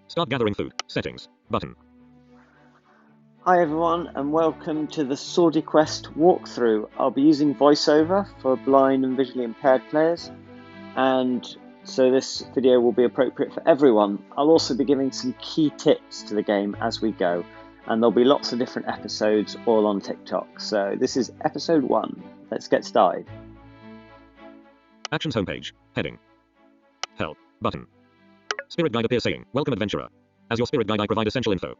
Start gathering food. Settings. Button. Hi everyone and welcome to the Swordy Quest walkthrough. I'll be using VoiceOver for blind and visually impaired players, and so this video will be appropriate for everyone. I'll also be giving some key tips to the game as we go, and there'll be lots of different episodes all on TikTok. So this is episode 1. Let's get started. Actions homepage. Heading. Help. Button. Spirit guide appears saying, "Welcome adventurer. As your spirit guide I provide essential info."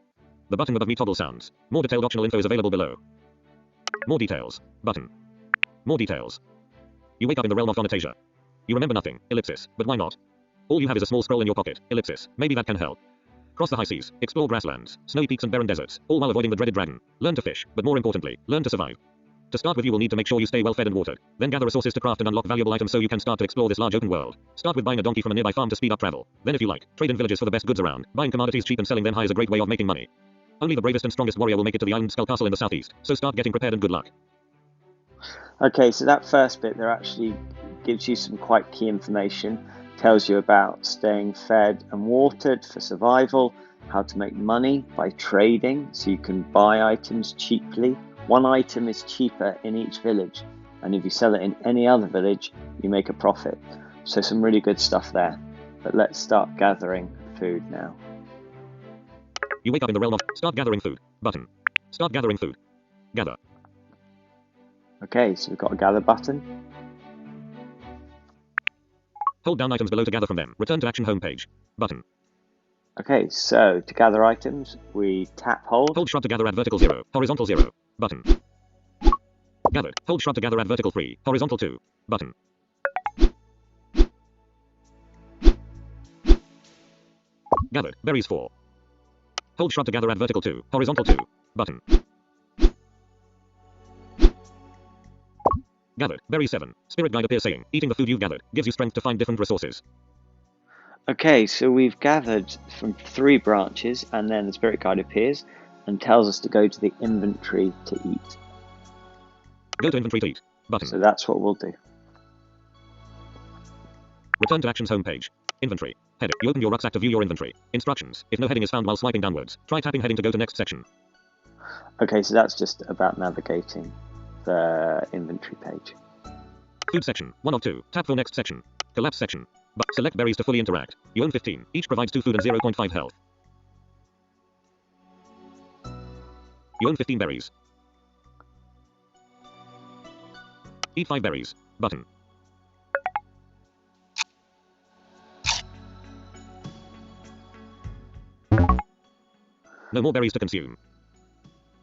The button above me toggle sounds. More detailed optional info is available below. More details. Button. More details. You wake up in the realm of Phonotasia. You remember nothing. Ellipsis. But why not? All you have is a small scroll in your pocket. Ellipsis. Maybe that can help. Cross the high seas. Explore grasslands, snowy peaks and barren deserts, all while avoiding the dreaded dragon. Learn to fish, but more importantly, learn to survive. To start with, you will need to make sure you stay well fed and watered. Then gather resources to craft and unlock valuable items so you can start to explore this large open world. Start with buying a donkey from a nearby farm to speed up travel. Then if you like, trade in villages for the best goods around. Buying commodities cheap and selling them high is a great way of making money. Only the bravest and strongest warrior will make it to the island Skull Castle in the southeast, so start getting prepared and good luck. Okay, so that first bit there actually gives you some quite key information. Tells you about staying fed and watered for survival, how to make money by trading, so you can buy items cheaply. One item is cheaper in each village, and if you sell it in any other village, you make a profit. So some really good stuff there. But let's start gathering food now. You wake up in the realm of start gathering food. Button. Start gathering food. Gather. Okay, so we've got a gather button. Hold down items below to gather from them. Return to action homepage. Button. Okay, so to gather items, we tap hold. Hold shrub to gather at vertical 0, horizontal 0. Button. Gathered. Hold shrub to gather at vertical 3, horizontal 2. Button. Gathered. Berries 4. Hold shrub to gather at vertical 2, horizontal 2. Button. Gathered. Berry 7. Spirit guide appears saying, eating the food you've gathered gives you strength to find different resources. Okay, so we've gathered from 3 branches, and then the spirit guide appears and tells us to go to the inventory to eat. Go to inventory to eat. Button. So that's what we'll do. Return to actions homepage. Inventory. Heading. You open your rucksack to view your inventory. Instructions. If no heading is found while swiping downwards, try tapping heading to go to next section. Okay, so that's just about navigating the inventory page. Food section. 1 of 2. Tap for next section. Collapse section. Select berries to fully interact. You own 15. Each provides 2 food and 0.5 health. You own 15 berries. Eat 5 berries. Button. No more berries to consume.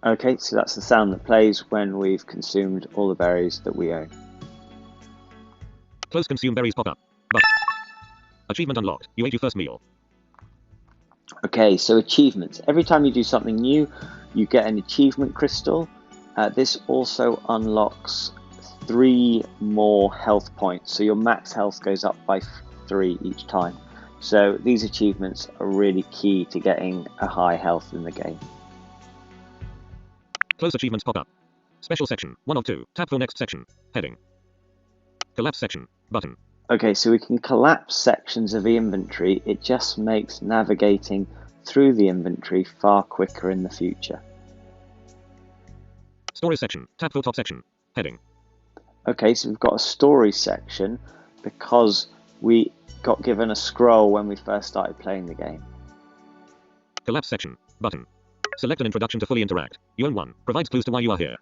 Okay, so that's the sound that plays when we've consumed all the berries that we own. Close consume berries pop up. Button. Achievement unlocked. You ate your first meal. Okay, so achievements. Every time you do something new, you get an achievement crystal. This also unlocks 3 more health points, so your max health goes up by 3 each time. So these achievements are really key to getting a high health in the game. Close achievements pop up. Special section. 1 of 2. Tap for next section. Heading. Collapse section. Button. Okay, so we can collapse sections of the inventory. It just makes navigating through the inventory far quicker in the future. Story section. Tap for top section. Heading. Okay, so we've got a story section because we got given a scroll when we first started playing the game. Collapse section. Button. Select an introduction to fully interact. You own 1. Provides clues to why you are here.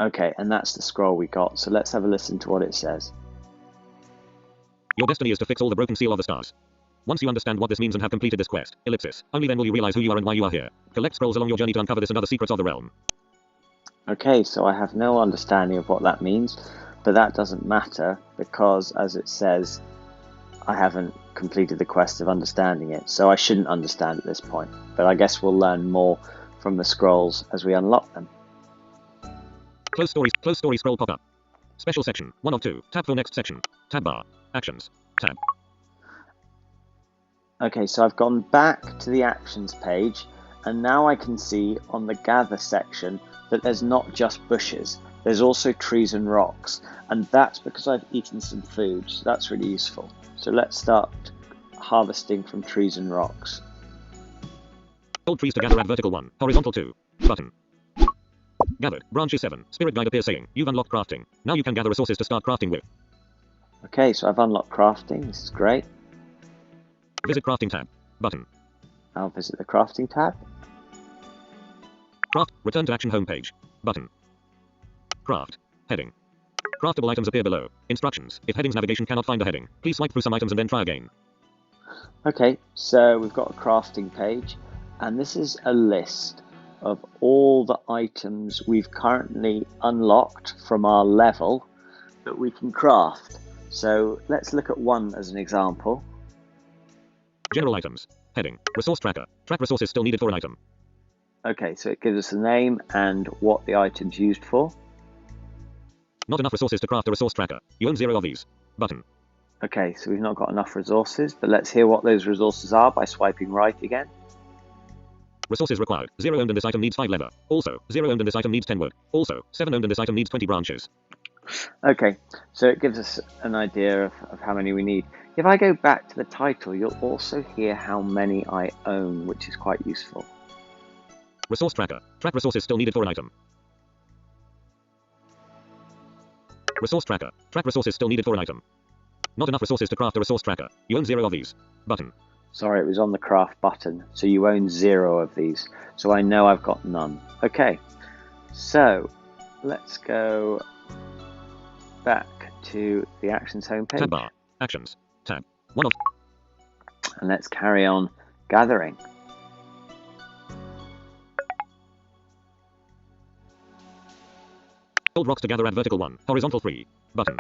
Okay, and that's the scroll we got, so let's have a listen to what it says. Your destiny is to fix all the broken seal of the stars. Once you understand what this means and have completed this quest, ellipsis, only then will you realize who you are and why you are here. Collect scrolls along your journey to uncover this and other secrets of the realm. Okay, so I have no understanding of what that means, but that doesn't matter because, as it says, I haven't completed the quest of understanding it, so I shouldn't understand at this point. But I guess we'll learn more from the scrolls as we unlock them. Close story scroll pop up. Special section. 1 of 2. Tap for next section. Tab bar. Actions. Tab. Okay, so I've gone back to the actions page, and now I can see on the gather section that there's not just bushes, there's also trees and rocks, and that's because I've eaten some food, so that's really useful. So let's start harvesting from trees and rocks. Hold trees to gather, add vertical 1. Horizontal 2. Button. Gathered. Branches 7. Spirit guide appears saying, you've unlocked crafting. Now you can gather resources to start crafting with. Okay, so I've unlocked crafting. This is great. Visit crafting tab. Button. I'll visit the crafting tab. Craft. Return to action homepage. Button. Craft. Heading. Craftable items appear below. Instructions. If headings navigation cannot find a heading, please swipe through some items and then try again. Okay, so we've got a crafting page, and this is a list of all the items we've currently unlocked from our level that we can craft. So let's look at one as an example. General items. Heading. Resource tracker. Track resources still needed for an item. Okay, so it gives us the name and what the item's used for. Not enough resources to craft a resource tracker. You own 0 of these. Button. Okay, so we've not got enough resources, but let's hear what those resources are by swiping right again. Resources required. 0 owned and this item needs 5 leather. Also, 0 owned and this item needs 10 wood. Also, 7 owned and this item needs 20 branches. Okay, so it gives us an idea of how many we need. If I go back to the title, you'll also hear how many I own, which is quite useful. Resource tracker. Track resources still needed for an item. Resource tracker. Track resources still needed for an item. Not enough resources to craft a resource tracker. You own 0 of these. Button. Sorry, it was on the craft button. So you own 0 of these. So I know I've got none. Okay, so let's go back to the Actions homepage. Tab bar. Actions. Tab. 1 of. And let's carry on gathering. Hold rocks to gather, add vertical 1. Horizontal 3. Button.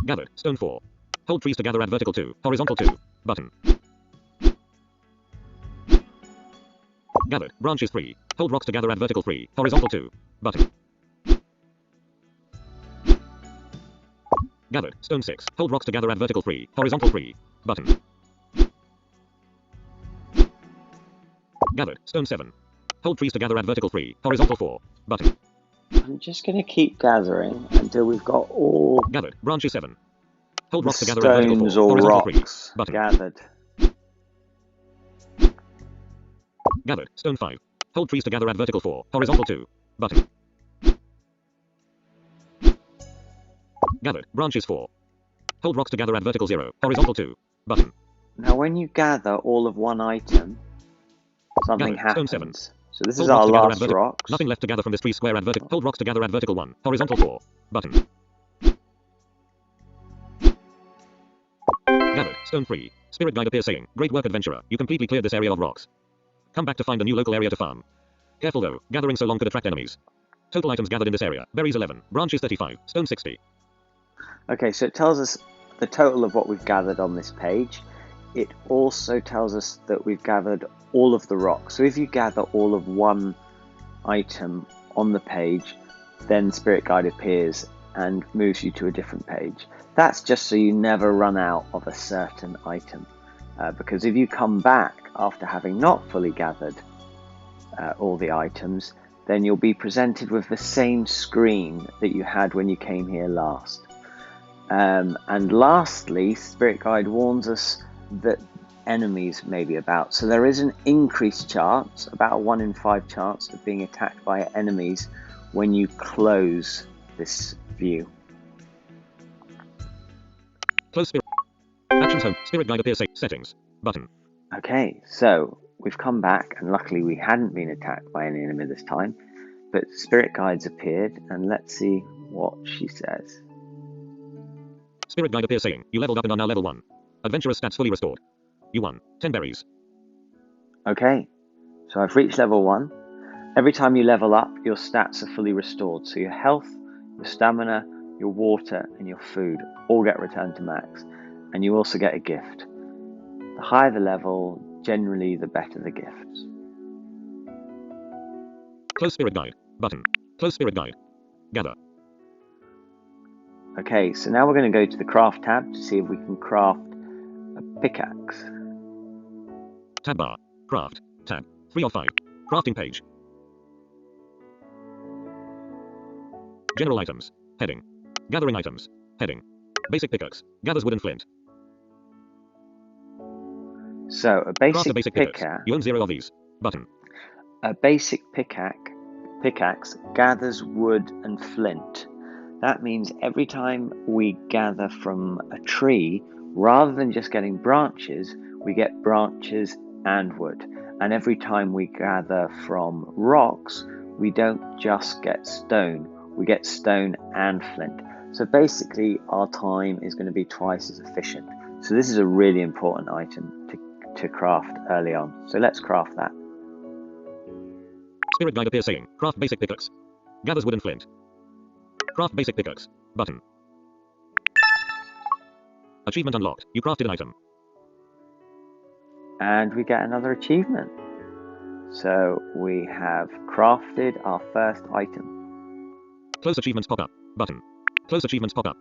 Gathered. Stone 4. Hold trees to gather, add vertical 2. Horizontal 2. Button. Gathered. Branches 3. Hold rocks to gather, add vertical 3. Horizontal 2. Button. Gathered. Stone 6. Hold rocks to gather, add vertical 3. Horizontal 3. Button. Gathered. Stone 7. Hold trees to gather, add vertical 3. Horizontal 4. Button. I'm just going to keep gathering until we've got all Gathered. Branches 7. Hold the rocks to gather, add vertical 4. stones or Horizontal 3. rocks Button. gathered. Gathered. Stone 5. Hold trees to gather, add vertical 4. Horizontal 2. Button. Gathered. Branches 4. Hold rocks to gather, add vertical 0. Horizontal 2. Button. Now when you gather all of one item, something Gathered. Stone 7. happens. So this Hold is our rocks to gather, add last vertical. rocks. Nothing left to gather from this tree square, add vertical. Hold rocks to gather, add vertical 1. Horizontal 4. Button. Gathered. Stone 3. Spirit guide appears saying, great work adventurer, you completely cleared this area of rocks. Come back to find a new local area to farm. Careful though, gathering so long could attract enemies. Total items gathered in this area. Berries 11. Branches 35. Stone 60. Okay, so it tells us the total of what we've gathered on this page. It also tells us that we've gathered all of the rocks. So if you gather all of one item on the page, then Spirit Guide appears and moves you to a different page. That's just so you never run out of a certain item. Because if you come back after having not fully gathered all the items, then you'll be presented with the same screen that you had when you came here last. And lastly, Spirit Guide warns us that enemies may be about. So there is an increased chance, about a 1 in 5 chance of being attacked by enemies when you close this view. Close spirit. Actions home. Spirit guide appears settings. Button. Okay, so we've come back and luckily we hadn't been attacked by any enemy this time, but Spirit Guides appeared and let's see what she says. Spirit guide appears saying, you leveled up and are now level 1. Adventurer's stats fully restored. You won 10 berries. Okay, so I've reached level 1. Every time you level up, your stats are fully restored. So your health, your stamina, your water, and your food all get returned to max. And you also get a gift. The higher the level, generally the better the gifts. Close spirit guide. Button. Close spirit guide. Gather. Okay, so now we're going to go to the craft tab to see if we can craft a pickaxe. Tab bar. Craft. Tab. 3 of 5. Crafting page. General items. Heading. Gathering items. Heading. Basic pickaxe. Gathers wood and flint. So a Craft a basic basic pickaxe. pickaxe. You own 0 of these. Button. A basic pickaxe gathers wood and flint. That means every time we gather from a tree, rather than just getting branches, we get branches and wood. And every time we gather from rocks, we don't just get stone, we get stone and flint. So basically our time is going to be twice as efficient. So this is a really important item to craft early on. So let's craft that. Spirit guide appears saying, craft basic pickaxe. Gathers wood and flint. Craft basic pickaxe. Button. Achievement unlocked. You crafted an item. And we get another achievement. So we have crafted our first item. Close achievements pop up. Button. Close achievements pop up.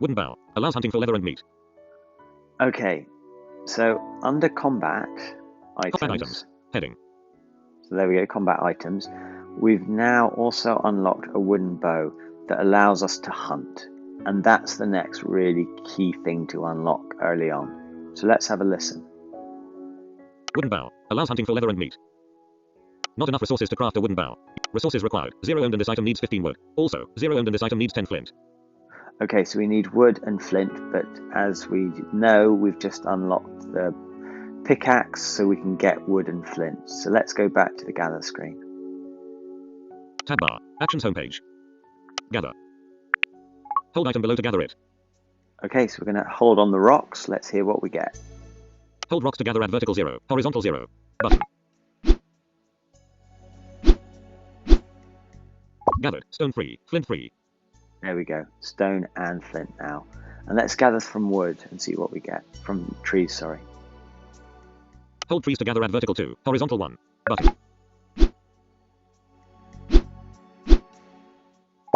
Wooden bow. Allows hunting for leather and meat. Okay, so under combat items. Heading. So there we go, combat items. We've now also unlocked a wooden bow that allows us to hunt. And that's the next really key thing to unlock early on. So let's have a listen. Wooden bow. Allows hunting for leather and meat. Not enough resources to craft a wooden bow. Resources required. 0 owned and this item needs 15 wood. Also, 0 owned and this item needs 10 flint. Okay, so we need wood and flint, but as we know, we've just unlocked the pickaxe so we can get wood and flint. So let's go back to the gather screen. Tab bar. Actions homepage. Gather. Hold item below to gather it. Okay, so we're going to hold on the rocks. Let's hear what we get. Hold rocks to gather at vertical 0, horizontal 0. Button. Gathered. Stone free. Flint free. There we go. Stone and flint now. And let's gather from wood and see what we get. From trees, sorry. Hold trees to gather at vertical 2, horizontal 1. Button.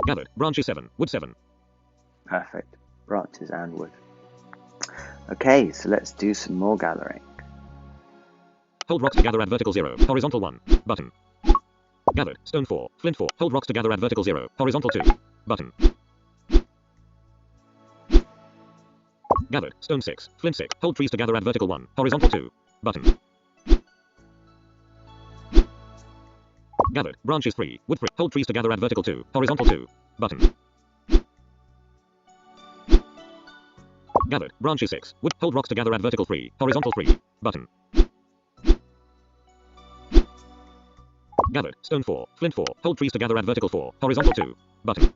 Gathered. Branches 7, wood 7. Perfect. Branches and wood. Okay, so let's do some more gathering. Hold rocks to gather at vertical 0, horizontal 1. Button. Gathered. Stone 4, flint 4. Hold rocks to gather at vertical 0, horizontal 2. Button. Gathered. Stone 6, flint 6. Hold trees to gather at vertical 1, horizontal 2. Button. Gathered. Branches 3, wood 3. Hold trees to gather at vertical 2, horizontal 2. Button. Gathered. Branches 6, wood. Hold rocks to gather at vertical 3, horizontal 3. Button. Gathered. Stone 4, flint 4. Hold trees to gather at vertical 4, horizontal 2. Button.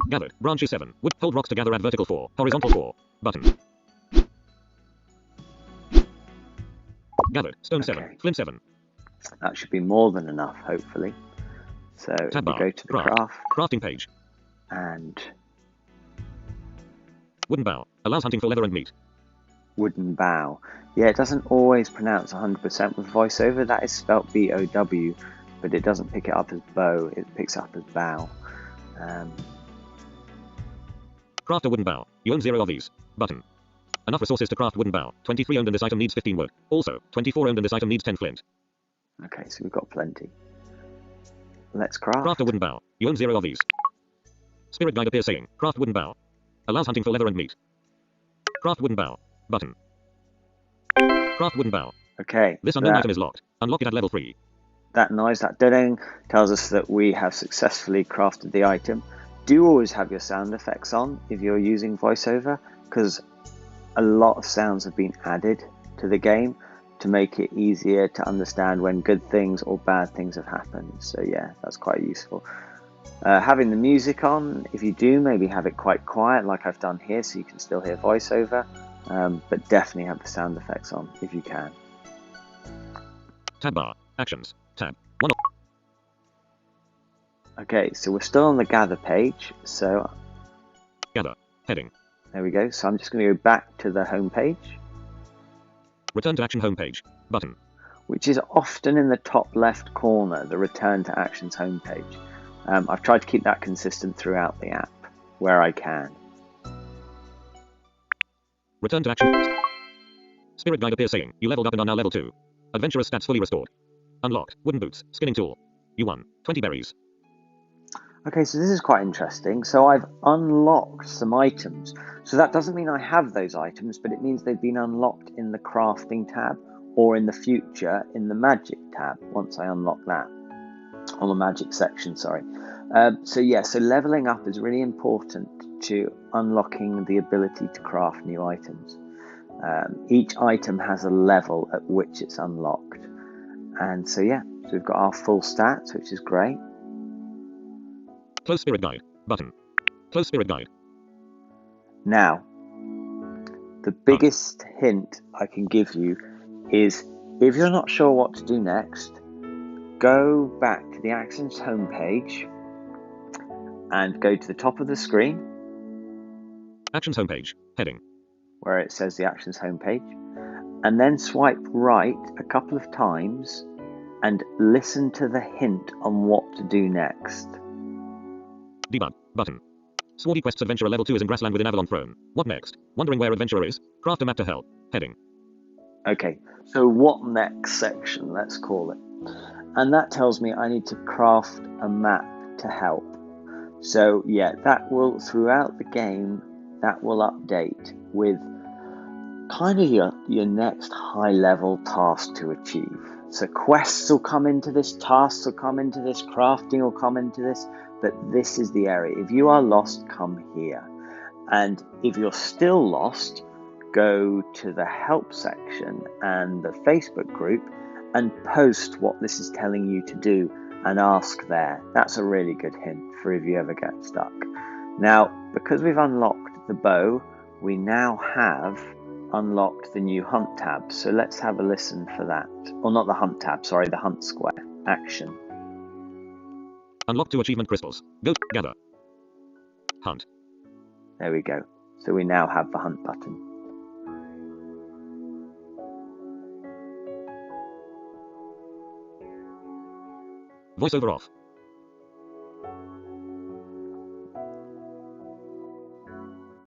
Gathered. Branches 7, wood. Hold rocks to gather at vertical 4, horizontal 4. Button. Gathered. Stone 7, flint 7. That should be more than enough, hopefully. So Tab we bar. go to the Crafting page. And Wooden bow. Allows hunting for leather and meat. Wooden bow. Yeah, it doesn't always pronounce 100% with VoiceOver. That is spelt B-O-W, but it doesn't pick it up as bow. It picks it up as bow. Craft a wooden bow. You own 0 of these. Button. Enough resources to craft wooden bow. 23 owned and this item needs 15 wood. Also, 24 owned and this item needs 10 flint. Okay, so we've got plenty. Let's craft. Craft a wooden bow. You own 0 of these. Spirit guide appears saying, craft wooden bow. Allows hunting for leather and meat. Craft wooden bow. Button. Craft wooden bow. Okay. This unknown item is locked. Unlock it at level 3. That noise, that ding, tells us that we have successfully crafted the item. Do always have your sound effects on if you're using VoiceOver, because a lot of sounds have been added to the game to make it easier to understand when good things or bad things have happened. So yeah, that's quite useful. Having the music on, if you do, maybe have it quite quiet like I've done here so you can still hear VoiceOver, but definitely have the sound effects on if you can. Tab bar. Actions. Tab. 1 of. Okay, so we're still on the gather page, so Gather. Heading. there we go. So I'm just going to go back to the home page, Return to action homepage. Button. which is often in the top left corner, the return to actions homepage. I've tried to keep that consistent throughout the app where I can. Return to action. Spirit guide appears saying, you leveled up and are now level 2. Adventurous stats fully restored. Unlocked. Wooden boots. Skinning tool. You won. 20 berries. Okay, so this is quite interesting. So I've unlocked some items. So that doesn't mean I have those items, but it means they've been unlocked in the crafting tab or in the future in the magic tab once I unlock that. On the magic section, sorry. So leveling up is really important to unlocking the ability to craft new items. Each item has a level at which it's unlocked. And so we've got our full stats, which is great. Close Spirit Guide button. Close Spirit Guide. Now, the biggest hint I can give you is if you're not sure what to do next, go back to the Actions homepage and go to the top of the screen. Actions homepage, heading. Where it says the Actions homepage. And then swipe right a couple of times and listen to the hint on what to do next. Debug button. Swordy Quest's Adventurer Level 2 is in grassland within Avalon Throne. What next? Wondering where Adventurer is? Craft a map to help. Heading. Okay, so what next section, let's call it. And that tells me I need to craft a map to help. So that will, throughout the game, that will update with kind of your next high level task to achieve. So quests will come into this, tasks will come into this, crafting will come into this, but this is the area. If you are lost, come here. And if you're still lost, go to the help section and the Facebook group and post what this is telling you to do and ask there. That's a really good hint for if you ever get stuck. Now, because we've unlocked the bow, we now have unlocked the new hunt tab. So let's have a listen for that. Or not the hunt tab, sorry, the hunt square. Action. Unlock 2 achievement crystals. Go gather. Hunt. There we go. So we now have the hunt button. VoiceOver off.